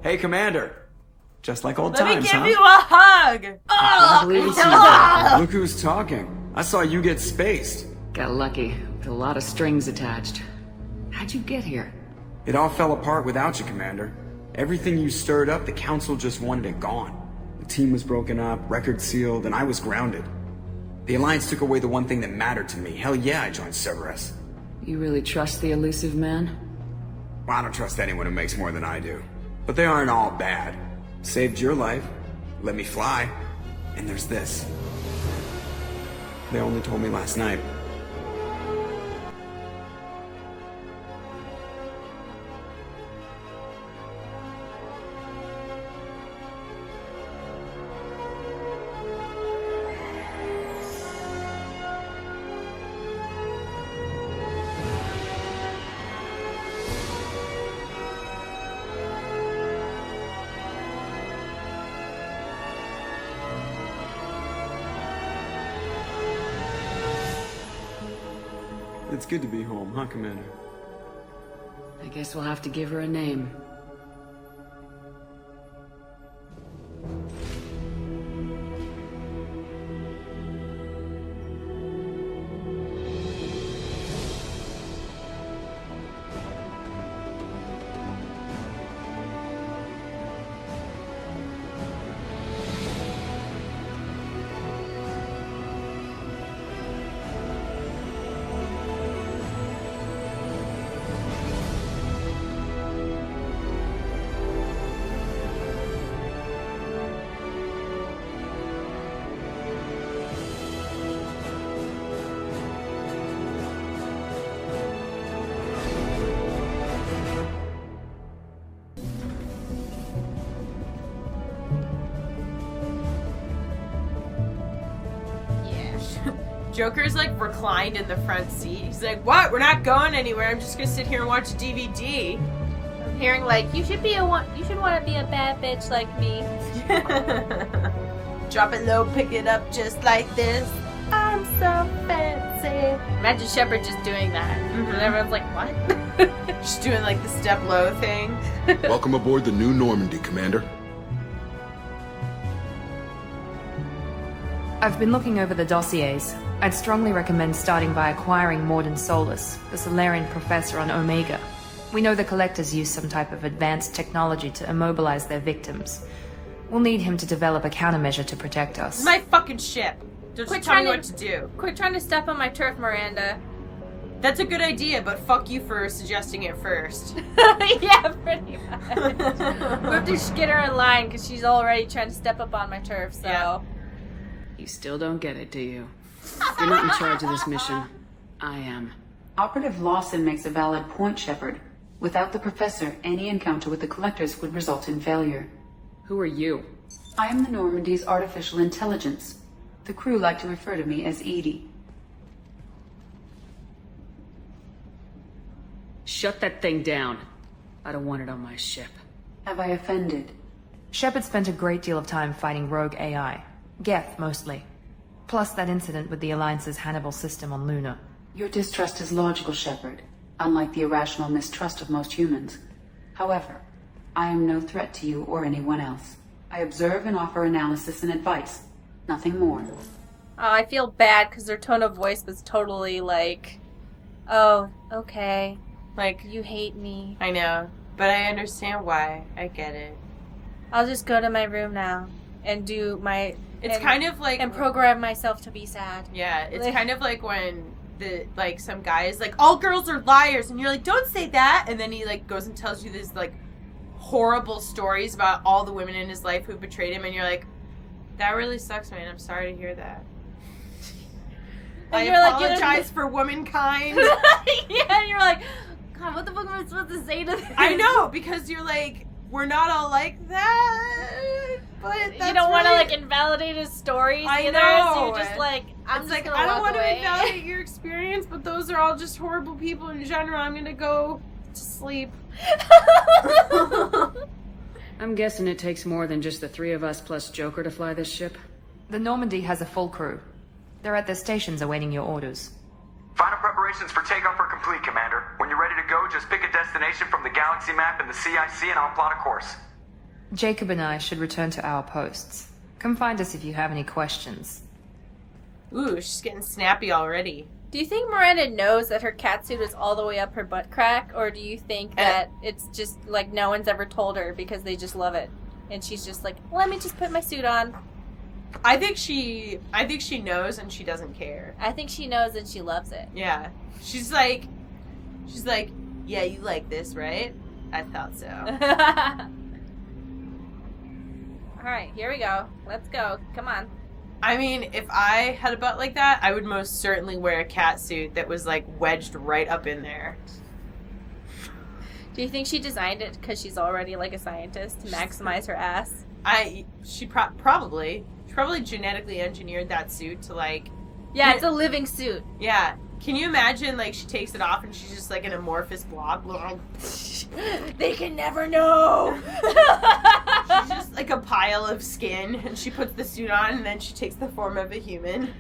Hey, Commander. Just like old Let times, me give huh? you a hug! Look who's talking. I saw you get spaced. Got lucky, with a lot of strings attached. How'd you get here? It all fell apart without you, Commander. Everything you stirred up, the Council just wanted it gone. The team was broken up, records sealed, and I was grounded. The Alliance took away the one thing that mattered to me. Hell yeah, I joined Cerberus. You really trust the elusive man? Well, I don't trust anyone who makes more than I do. But they aren't all bad. Saved your life, let me fly, and there's this. They only told me last night. It's good to be home, huh, Commander? I guess we'll have to give her a name. Joker's like reclined in the front seat. He's like, what? We're not going anywhere. I'm just gonna sit here and watch a DVD. I'm hearing like, you should want to be a bad bitch like me. Drop it low, pick it up just like this. I'm so fancy. Imagine Shepard just doing that. And everyone's like, what? Just doing like the step low thing. Welcome aboard the new Normandy, Commander. I've been looking over the dossiers. I'd strongly recommend starting by acquiring Morden Solus, the Solarian professor on Omega. We know the Collectors use some type of advanced technology to immobilize their victims. We'll need him to develop a countermeasure to protect us. My fucking ship. Just tell me what to do. Quit trying to step on my turf, Miranda. That's a good idea, but fuck you for suggesting it first. Yeah, pretty much. We have to get her in line because she's already trying to step up on my turf, so... Yeah. You still don't get it, do you? You're not in charge of this mission. I am. Operative Lawson makes a valid point, Shepard. Without the Professor, any encounter with the Collectors would result in failure. Who are you? I am the Normandy's artificial intelligence. The crew like to refer to me as Eee-Dee. Shut that thing down. I don't want it on my ship. Have I offended? Shepard spent a great deal of time fighting rogue AI. Geth, mostly. Plus that incident with the Alliance's Hannibal system on Luna. Your distrust is logical, Shepard, unlike the irrational mistrust of most humans. However, I am no threat to you or anyone else. I observe and offer analysis and advice. Nothing more. Oh, I feel bad because their tone of voice was totally like, oh, okay. Like, You hate me. I know, but I understand why. I get it. I'll just go to my room now and do my... It's kind of like... And program myself to be sad. Yeah, it's kind of like when some guy is like, all girls are liars, and you're like, don't say that, and then he like goes and tells you this like horrible stories about all the women in his life who betrayed him, and you're like, that really sucks, man. I'm sorry to hear that. I apologize for womankind. Yeah, and you're like, God, what the fuck am I supposed to say to this? I know, because you're like, we're not all like that, but that's you don't want to like invalidate his stories I either. know. So you're just like, I'm it's just like, gonna I don't walk want away. to invalidate your experience, but those are all just horrible people in general. I'm gonna go to sleep. I'm guessing it takes more than just the three of us plus Joker to fly this ship. The Normandy has a full crew. They're at their stations awaiting your orders. Final preparations for takeoff are complete, Commander. When you're ready to go, just pick a destination from the galaxy map and the CIC and I'll plot a course. Jacob and I should return to our posts. Come find us if you have any questions. Ooh, she's getting snappy already. Do you think Miranda knows that her catsuit is all the way up her butt crack, or do you think that it's just like no one's ever told her because they just love it, and she's just like, let me just put my suit on? I think she knows and she doesn't care. I think she knows and she loves it. Yeah. She's like, yeah, you like this, right? I thought so. Alright, here we go. Let's go. Come on. I mean, if I had a butt like that, I would most certainly wear a cat suit that was like wedged right up in there. Do you think she designed it because she's already like a scientist to maximize her ass? She probably genetically engineered that suit to like... Yeah, it's a living suit. Yeah. Can you imagine, like, she takes it off and she's just like an amorphous blob? They can never know! She's just like a pile of skin, and she puts the suit on and then she takes the form of a human.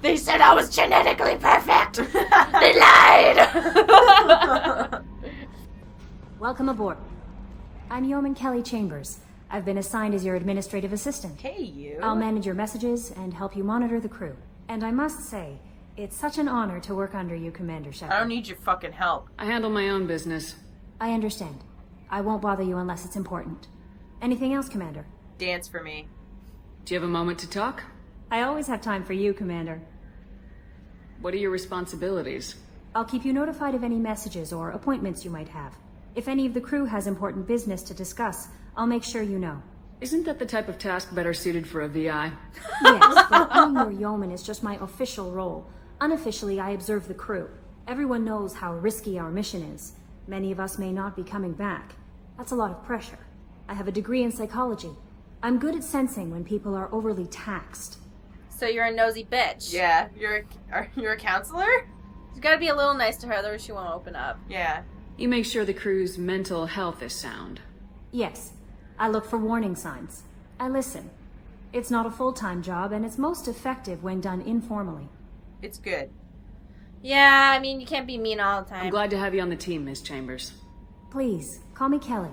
They said I was genetically perfect! They lied! Welcome aboard. I'm Yeoman Kelly Chambers. I've been assigned as your administrative assistant. Hey, you. I'll manage your messages and help you monitor the crew. And I must say, it's such an honor to work under you, Commander Shepard. I don't need your fucking help. I handle my own business. I understand. I won't bother you unless it's important. Anything else, Commander? Dance for me. Do you have a moment to talk? I always have time for you, Commander. What are your responsibilities? I'll keep you notified of any messages or appointments you might have. If any of the crew has important business to discuss, I'll make sure you know. Isn't that the type of task better suited for a VI? Yes, but being your yeoman is just my official role. Unofficially, I observe the crew. Everyone knows how risky our mission is. Many of us may not be coming back. That's a lot of pressure. I have a degree in psychology. I'm good at sensing when people are overly taxed. So you're a nosy bitch. Yeah, you're a counselor? You gotta be a little nice to her, otherwise she won't open up. Yeah. You make sure the crew's mental health is sound. Yes. I look for warning signs. I listen. It's not a full-time job, and it's most effective when done informally. It's good. Yeah, I mean, you can't be mean all the time. I'm glad to have you on the team, Miss Chambers. Please, call me Kelly.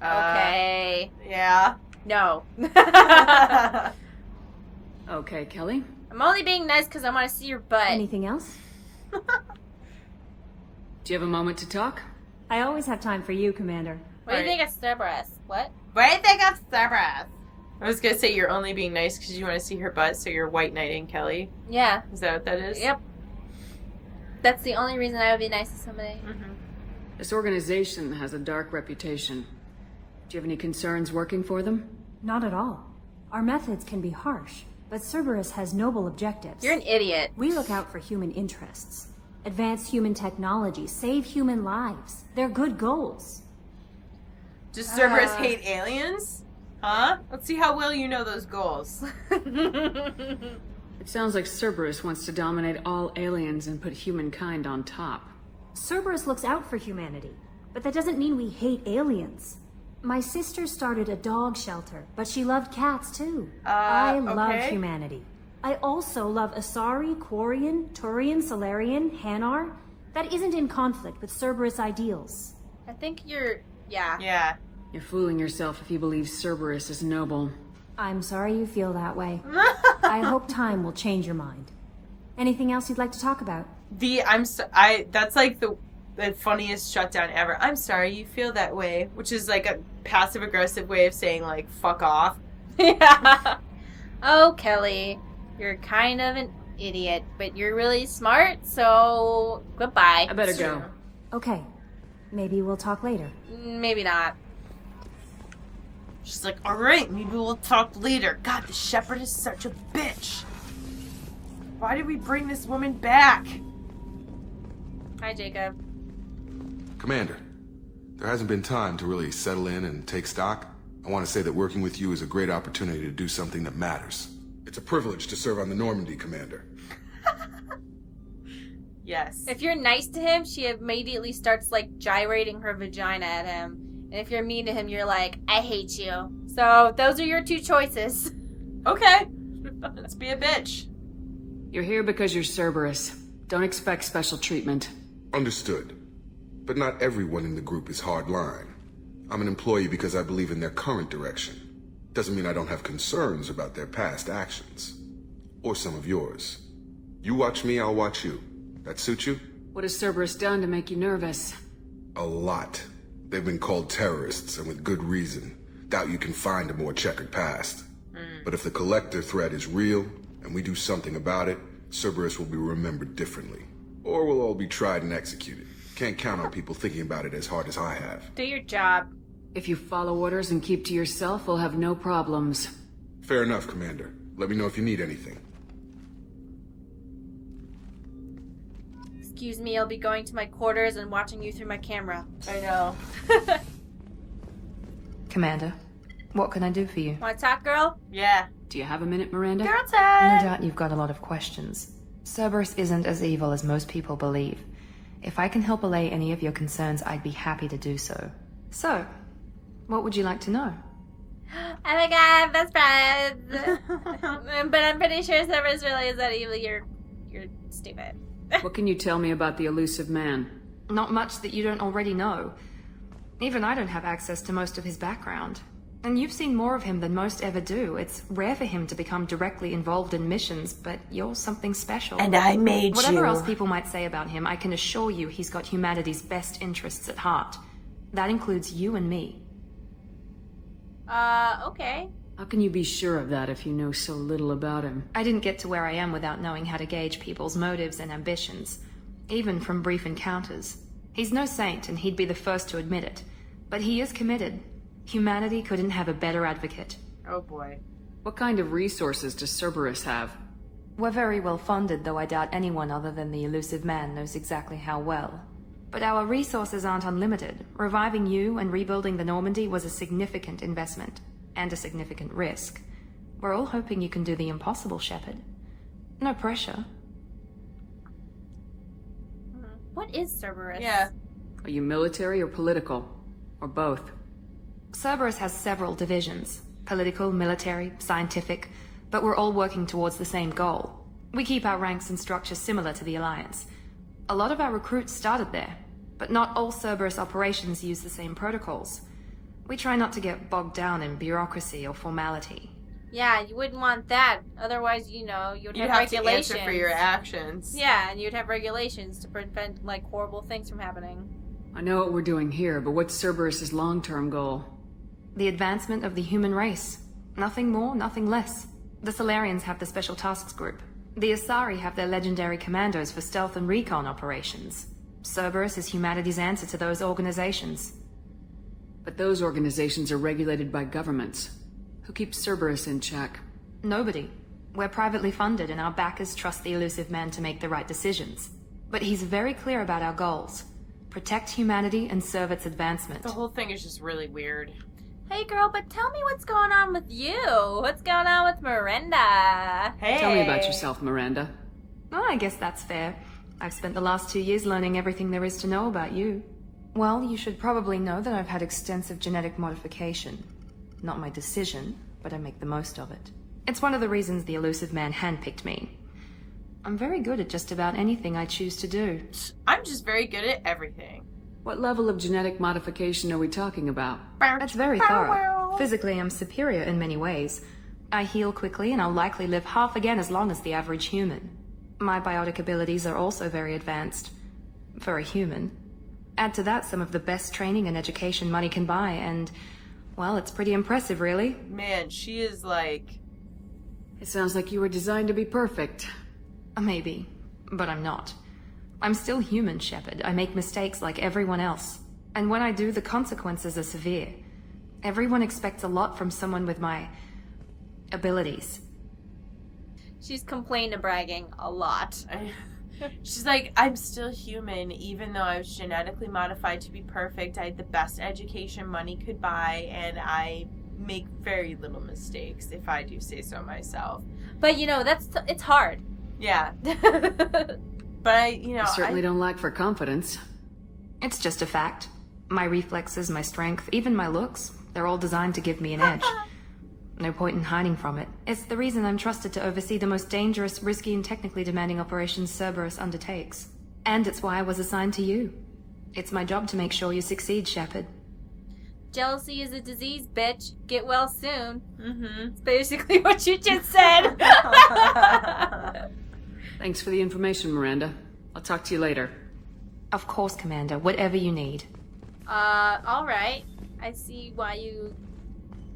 Okay. Yeah. No. Okay, Kelly. I'm only being nice because I want to see your butt. Anything else? Do you have a moment to talk? I always have time for you, Commander. What do you think of Cerberus? What? What do you think of Cerberus? I was gonna say you're only being nice because you want to see her butt, so you're white knighting Kelly. Yeah. Is that what that is? Yep. That's the only reason I would be nice to somebody. Mm-hmm. This organization has a dark reputation. Do you have any concerns working for them? Not at all. Our methods can be harsh, but Cerberus has noble objectives. You're an idiot. We look out for human interests. Advance human technology, save human lives. They're good goals. Does Cerberus hate aliens? Huh? Let's see how well you know those goals. It sounds like Cerberus wants to dominate all aliens and put humankind on top. Cerberus looks out for humanity, but that doesn't mean we hate aliens. My sister started a dog shelter, but she loved cats too. I love humanity. I also love Asari, Quarian, Turian, Solarian, Hanar. That isn't in conflict with Cerberus ideals. I think you're... Yeah. Yeah. You're fooling yourself if you believe Cerberus is noble. I'm sorry you feel that way. I hope time will change your mind. Anything else you'd like to talk about? That's like the funniest shutdown ever. I'm sorry you feel that way, which is like a passive aggressive way of saying like fuck off. Yeah. Oh, Kelly, you're kind of an idiot, but you're really smart, so goodbye. I better go. Okay. Maybe we'll talk later. Maybe not. She's like, alright, maybe we'll talk later. God, the Shepard is such a bitch. Why did we bring this woman back? Hi, Jacob. Commander, there hasn't been time to really settle in and take stock. I want to say that working with you is a great opportunity to do something that matters. It's a privilege to serve on the Normandy, Commander. Yes. If you're nice to him, she immediately starts, like, gyrating her vagina at him. And if you're mean to him, you're like, I hate you. So, those are your two choices. Okay. Let's be a bitch. You're here because you're Cerberus. Don't expect special treatment. Understood. But not everyone in the group is hardline. I'm an employee because I believe in their current direction. Doesn't mean I don't have concerns about their past actions. Or some of yours. You watch me, I'll watch you. That suit you? What has Cerberus done to make you nervous? A lot. They've been called terrorists, and with good reason. Doubt you can find a more checkered past. But if the Collector threat is real, and we do something about it, Cerberus will be remembered differently. Or we'll all be tried and executed. Can't count on people thinking about it as hard as I have. Do your job. If you follow orders and keep to yourself, we'll have no problems. Fair enough, Commander. Let me know if you need anything. Excuse me, I'll be going to my quarters and watching you through my camera. I know. Commander, what can I do for you? Wanna talk, girl? Yeah. Do you have a minute, Miranda? Girl No time! doubt you've got a lot of questions. Cerberus isn't as evil as most people believe. If I can help allay any of your concerns, I'd be happy to do so. So, what would you like to know? Oh my god, best friends! But I'm pretty sure Cerberus really is that evil. You're stupid. What can you tell me about the elusive man? Not much that you don't already know. Even I don't have access to most of his background. And you've seen more of him than most ever do. It's rare for him to become directly involved in missions, but you're something special. And I made Whatever else people might say about him, I can assure you he's got humanity's best interests at heart. That includes you and me. Okay. How can you be sure of that if you know so little about him? I didn't get to where I am without knowing how to gauge people's motives and ambitions, even from brief encounters. He's no saint, and he'd be the first to admit it. But he is committed. Humanity couldn't have a better advocate. Oh boy. What kind of resources does Cerberus have? We're very well funded, though I doubt anyone other than the elusive man knows exactly how well. But our resources aren't unlimited. Reviving you and rebuilding the Normandy was a significant investment, and a significant risk. We're all hoping you can do the impossible, Shepard. No pressure. What is Cerberus? Yeah. Are you military or political? Or both? Cerberus has several divisions. Political, military, scientific, but we're all working towards the same goal. We keep our ranks and structure similar to the Alliance. A lot of our recruits started there, but not all Cerberus operations use the same protocols. We try not to get bogged down in bureaucracy or formality. Yeah, you wouldn't want that. Otherwise, you know, you'd have to regulations. answer for your actions. Yeah, and you'd have regulations to prevent, like, horrible things from happening. I know what we're doing here, but what's Cerberus's long-term goal? The advancement of the human race. Nothing more, nothing less. The Solarians have the Special Tasks Group. The Asari have their legendary commandos for stealth and recon operations. Cerberus is humanity's answer to those organizations. But those organizations are regulated by governments. Who keeps Cerberus in check? Nobody. We're privately funded, and our backers trust the elusive man to make the right decisions. But he's very clear about our goals. Protect humanity and serve its advancement. The whole thing is just really weird. Hey girl, but tell me what's going on with you. What's going on with Miranda? Hey! Tell me about yourself, Miranda. Oh, I guess that's fair. I've spent the last 2 years learning everything there is to know about you. Well, you should probably know that I've had extensive genetic modification. Not my decision, but I make the most of it. It's one of the reasons the elusive man handpicked me. I'm very good at just about anything I choose to do. I'm just very good at everything. What level of genetic modification are we talking about? That's very thorough. Physically, I'm superior in many ways. I heal quickly, and I'll likely live half again as long as the average human. My biotic abilities are also very advanced. For a human. Add to that some of the best training and education money can buy, and, well, it's pretty impressive, really. Man, she is like... It sounds like you were designed to be perfect. Maybe, but I'm not. I'm still human, Shepard. I make mistakes like everyone else. And when I do, the consequences are severe. Everyone expects a lot from someone with my... abilities. She's complained and bragging a lot. She's like, I'm still human, even though I was genetically modified to be perfect. I had the best education money could buy, and I make very little mistakes, if I do say so myself. But, you know, it's hard. Yeah. But I certainly don't lack for confidence. It's just a fact. My reflexes, my strength, even my looks, they're all designed to give me an edge. No point in hiding from it. It's the reason I'm trusted to oversee the most dangerous, risky, and technically demanding operations Cerberus undertakes. And it's why I was assigned to you. It's my job to make sure you succeed, Shepard. Jealousy is a disease, bitch. Get well soon. Mm-hmm. It's basically what you just said. Thanks for the information, Miranda. I'll talk to you later. Of course, Commander. Whatever you need. Alright. I see why you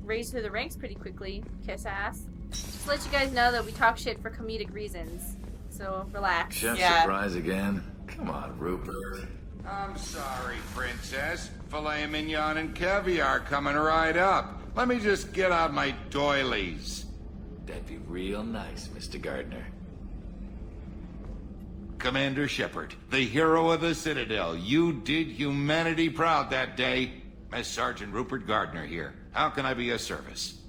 raised through the ranks pretty quickly, kiss ass. Just to let you guys know that we talk shit for comedic reasons. So, relax. Chef Yeah. surprise again? Come on, Rupert. I'm sorry, Princess. Filet mignon and caviar coming right up. Let me just get out my doilies. That'd be real nice, Mr. Gardner. Commander Shepard, the hero of the Citadel. You did humanity proud that day. Mess Sergeant Rupert Gardner here. How can I be of service?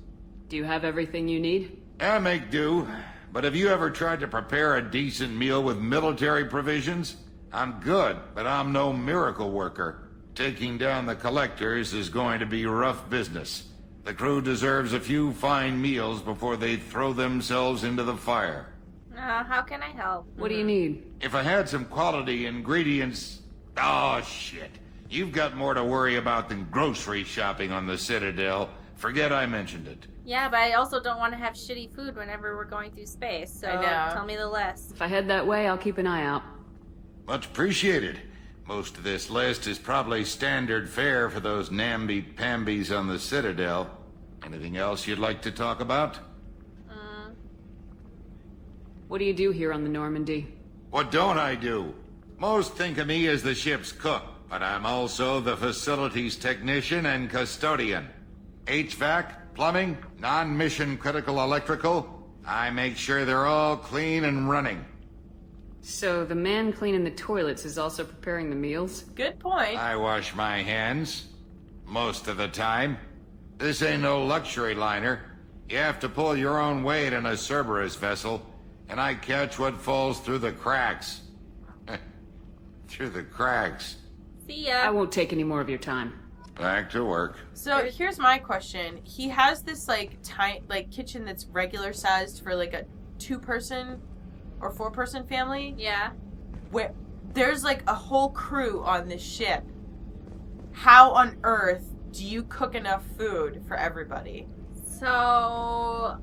Do you have everything you need? I make do. But have you ever tried to prepare a decent meal with military provisions? I'm good, but I'm no miracle worker. Taking down the collectors is going to be rough business. The crew deserves a few fine meals before they throw themselves into the fire. How can I help? What do you need? If I had some quality ingredients... Oh, shit. You've got more to worry about than grocery shopping on the Citadel. Forget I mentioned it. Yeah, but I also don't want to have shitty food whenever we're going through space, so I know. tell me the less. If I head that way, I'll keep an eye out. Much appreciated. Most of this list is probably standard fare for those namby-pambies on the Citadel. Anything else you'd like to talk about? What do you do here on the Normandy? What don't I do? Most think of me as the ship's cook, but I'm also the facilities technician and custodian. HVAC, plumbing, non-mission critical electrical. I make sure they're all clean and running. So the man cleaning the toilets is also preparing the meals? Good point. I wash my hands. Most of the time. This ain't no luxury liner. You have to pull your own weight in a Cerberus vessel, and I catch what falls through the cracks. Through the cracks. See I ya. won't take any more of your time. Back to work. So here's my question. He has this like kitchen that's regular sized for like a 2-person or 4-person family. Yeah. Where there's like a whole crew on this ship. How on earth do you cook enough food for everybody? So...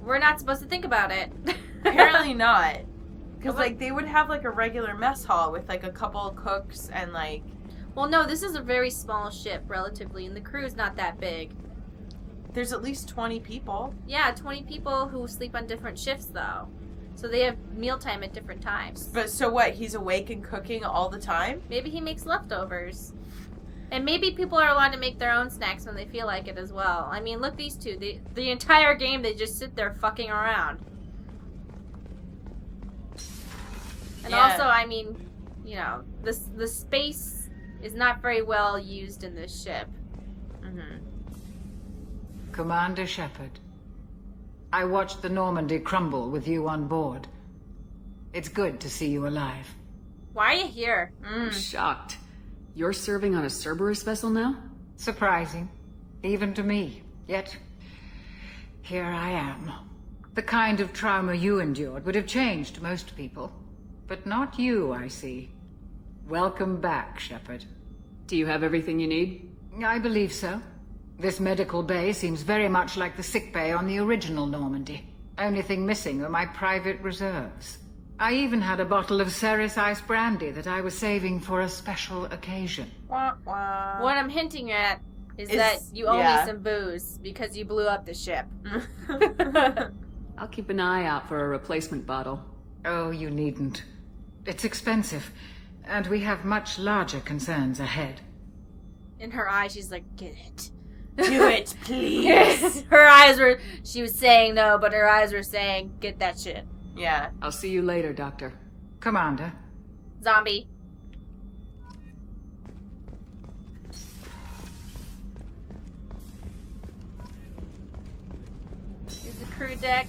we're not supposed to think about it. Apparently not. Because like they would have like a regular mess hall with like a couple of cooks and like... Well, no, this is a very small ship, relatively, and the crew's not that big. There's at least 20 people. Yeah, 20 people who sleep on different shifts, though. So they have mealtime at different times. But so what? He's awake and cooking all the time? Maybe he makes leftovers. And maybe people are allowed to make their own snacks when they feel like it as well. I mean, look, these two. The entire game, they just sit there fucking around. And Yeah. also, I mean, you know, the space is not very well used in this ship. Mm-hmm. Commander Shepard, I watched the Normandy crumble with you on board. It's good to see you alive. Why are you here? I'm shocked. You're serving on a Cerberus vessel now? Surprising, even to me. Yet, here I am. The kind of trauma you endured would have changed most people. But not you, I see. Welcome back, Shepard. Do you have everything you need? I believe so. This medical bay seems very much like the sick bay on the original Normandy. Only thing missing are my private reserves. I even had a bottle of Ceres Ice Brandy that I was saving for a special occasion. Wah, wah. What I'm hinting at is that you owe me some booze because you blew up the ship. I'll keep an eye out for a replacement bottle. Oh, you needn't. It's expensive, and we have much larger concerns ahead. In her eyes, she's like, get it. Do it, please. Her eyes were, she was saying no, but her eyes were saying, get that shit. Yeah. I'll see you later, Doctor. Commander. Zombie. Here's the crew deck.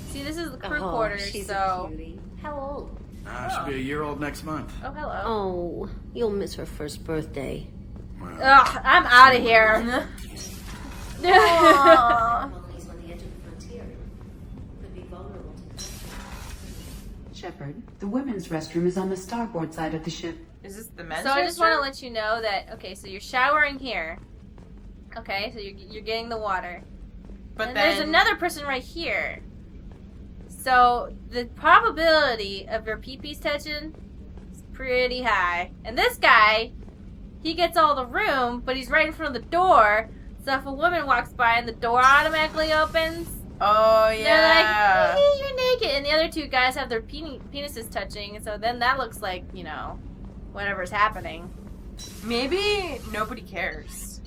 See, this is the crew quarters, she's so... a cutie. How old? She'll be a year old next month. Oh, hello. Oh, you'll miss her first birthday. Ugh, I'm out of here. Shepard, the women's restroom is on the starboard side of the ship. Is this the men's So I just restroom? want to let you know that, okay, so you're showering here. Okay, so you're getting the water. But and then... there's another person right here. So the probability of your pee-pee's touching is pretty high. And this guy, he gets all the room, but he's right in front of the door. So if a woman walks by and the door automatically opens, oh yeah, they're like, hey, you're naked. And the other two guys have their penises touching, and so then that looks like, you know, whatever's happening. Maybe nobody cares.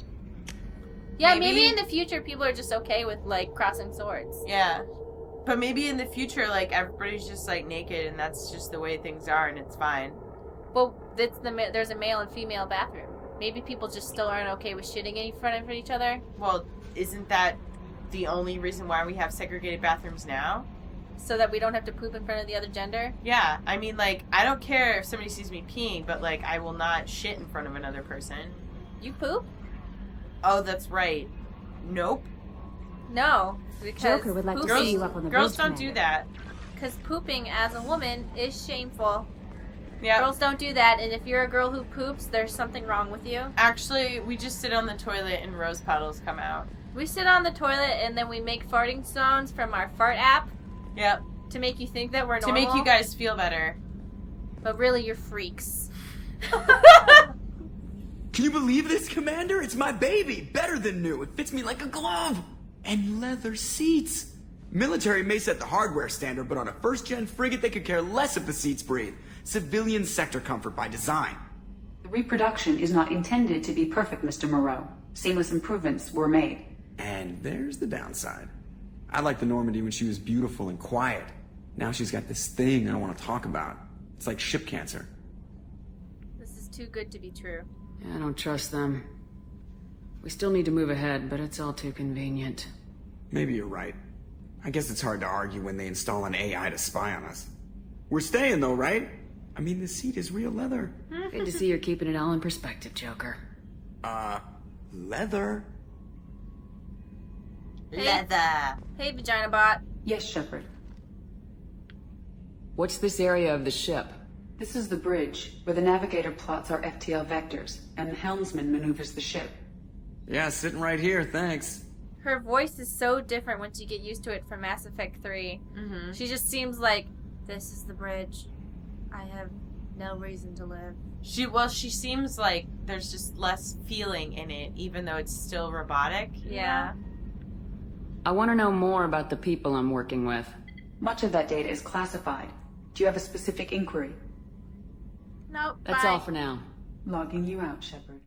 Yeah, maybe in the future people are just okay with, like, crossing swords. Yeah. But maybe in the future, like, everybody's just, like, naked and that's just the way things are and it's fine. Well, there's a male and female bathroom. Maybe people just still aren't okay with shitting in front of each other. Well, isn't that the only reason why we have segregated bathrooms now? So that we don't have to poop in front of the other gender? Yeah, I mean, like, I don't care if somebody sees me peeing, but, like, I will not shit in front of another person. You poop? Oh, that's right. Nope. No, because Joker would like to see you up on the girls bridge, don't do that. Because pooping as a woman is shameful. Yeah. Girls don't do that, and if you're a girl who poops, there's something wrong with you. Actually, we just sit on the toilet and rose petals come out. We sit on the toilet and then we make farting sounds from our fart app. Yep. To make you think that we're normal. To make you guys feel better. But really, you're freaks. Can you believe this, Commander? It's my baby! Better than new. It fits me like a glove! And leather seats! Military may set the hardware standard, but on a first-gen frigate they could care less if the seats breathe. Civilian sector comfort by design. The reproduction is not intended to be perfect, Mr. Moreau. Seamless improvements were made. And there's the downside. I liked the Normandy when she was beautiful and quiet. Now she's got this thing I don't want to talk about. It's like ship cancer. This is too good to be true. I don't trust them. We still need to move ahead, but it's all too convenient. Maybe you're right. I guess it's hard to argue when they install an AI to spy on us. We're staying though, right? I mean, the seat is real leather. Good to see you're keeping it all in perspective, Joker. Leather? Leather. Hey, Vagina Bot. Yes, Shepard. What's this area of the ship? This is the bridge, where the navigator plots our FTL vectors, and the helmsman maneuvers the ship. Yeah, sitting right here, thanks. Her voice is so different once you get used to it from Mass Effect 3. Mm-hmm. She just seems like, this is the bridge. I have no reason to live. She seems like there's just less feeling in it, even though it's still robotic. Yeah. I want to know more about the people I'm working with. Much of that data is classified. Do you have a specific inquiry? Nope. That's bye. all for now. Logging you out, Shepard.